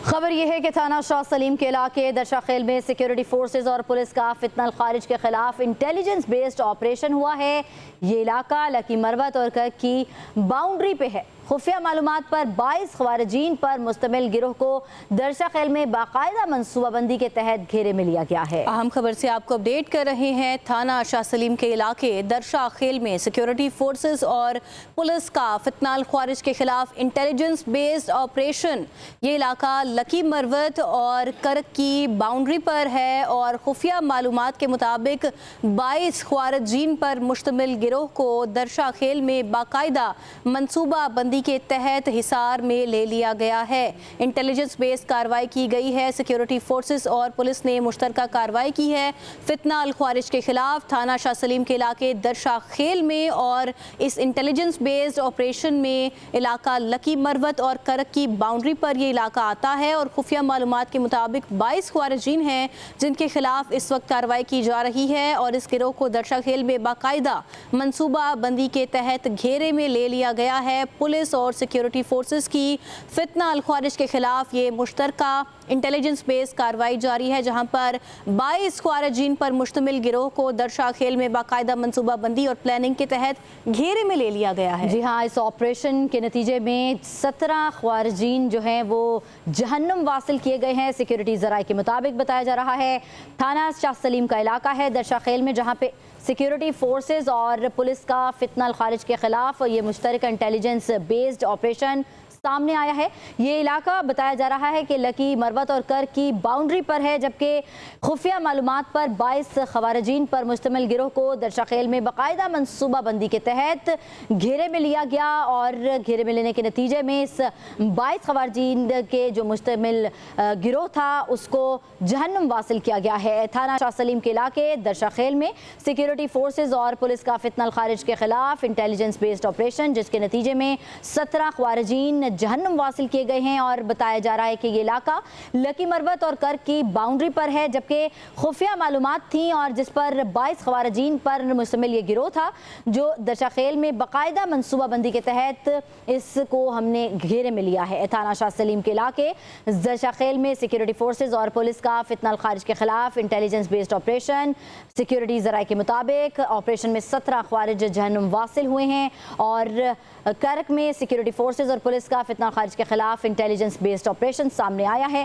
خبر یہ ہے کہ تھانہ شاہ سلیم کے علاقے درشا خیل میں سیکیورٹی فورسز اور پولیس کا فتنہ الخارج کے خلاف انٹیلیجنس بیسڈ آپریشن ہوا ہے۔ یہ علاقہ لکی مروت اور کرک کی باؤنڈری پہ ہے۔ خفیہ معلومات پر 22 خوارجین پر مشتمل گروہ کو درشا خیل میں باقاعدہ منصوبہ بندی کے تحت گھیرے میں لیا گیا ہے۔ اہم خبر سے آپ کو اپڈیٹ کر رہے ہیں۔ تھانہ شاہ سلیم کے علاقے درشا خیل میں سیکیورٹی فورسز اور پولیس کا فتنہ الخوارج کے خلاف انٹیلیجنس بیسڈ آپریشن۔ یہ علاقہ لکی مروت اور کرک کی باؤنڈری پر ہے اور خفیہ معلومات کے مطابق 22 خوارجین پر مشتمل گروہ کو درشا خیل میں باقاعدہ منصوبہ بندی کے تحت حصار میں لے لیا گیا ہے۔ انٹیلیجنس بیسڈ کارروائی کی گئی ہے۔ سیکیورٹی فورسز اور پولیس نے مشترکہ کارروائی کی ہے۔ فتنہ الخوارج کے خلاف تھانہ شاہ سلیم کے علاقے درشا خیل میں اور اس انٹیلیجنس بیسڈ آپریشن میں علاقہ لکی مروت اور کرک کی باؤنڈری پر یہ علاقہ آتا ہے اور خفیہ معلومات کے مطابق 22 خوارجین ہیں جن کے خلاف اس وقت کارروائی کی جا رہی ہے اور اس گروہ کو درشا خیل میں باقاعدہ منصوبہ بندی کے تحت گھیرے میں لے لیا گیا ہے۔ پولیس اور سیکیورٹی فورسز کی فتنہ الخوارج کے خلاف یہ مشترکہ انٹیلیجنس بیس کارروائی جاری ہے جہاں پر 22 خوارجین پر مشتمل گروہ کو درشا خیل میں باقاعدہ منصوبہ بندی اور پلاننگ کے تحت گھیرے میں لے لیا گیا ہے۔ جی ہاں، اس آپریشن کے نتیجے میں 17 خوارجین جو ہیں وہ جہنم واصل کیے گئے ہیں۔ سیکیورٹی ذرائع کے مطابق بتایا جا رہا ہے تھانہ شاہ سلیم کا علاقہ ہے درشا خیل میں جہاں پہ سیکیورٹی فورسز اور پولیس کا فتنہ الخارج کے خلاف یہ مشترکہ انٹیلیجنس بیسڈ آپریشن سامنے آیا ہے۔ یہ علاقہ بتایا جا رہا ہے کہ لکی مروت اور کرک کی باؤنڈری پر ہے جبکہ خفیہ معلومات پر 22 خوارجین پر مشتمل گروہ کو درشا خیل میں باقاعدہ منصوبہ بندی کے تحت گھیرے میں لیا گیا اور گھیرے میں لینے کے نتیجے میں اس 22 خوارجین کے جو مشتمل گروہ تھا اس کو جہنم واصل کیا گیا ہے۔ تھانہ شاہ سلیم کے علاقے درشا خیل میں سیکیورٹی فورسز اور پولیس کا فتنہ الخارج کے خلاف انٹیلیجنس بیسڈ آپریشن جس کے نتیجے میں 17 خوارجین جہنم واصل کیے گئے ہیں اور بتایا جا رہا ہے کہ یہ علاقہ لکی مروت اور کرک کی باؤنڈری پر ہے جبکہ خفیہ معلومات تھیں اور جس پر 22 خوارجین پر مشتمل یہ گروہ تھا جو درشا خیل میں باقاعدہ منصوبہ بندی کے تحت اس کو ہم نے گھیرے میں لیا ہے۔ تھانہ شاہ سلیم کے علاقے درشا خیل میں سیکیورٹی فورسز اور پولیس کا فتنہ الخارج کے خلاف انٹیلیجنس بیسڈ آپریشن۔ سیکیورٹی ذرائع کے مطابق آپریشن میں 17 خوارج جہنم واصل ہوئے ہیں اور کرک میں سیکیورٹی فورسز اور پولیس کا فتنہ الخارج کے خلاف انٹیلیجنس بیسڈ آپریشن سامنے آیا ہے۔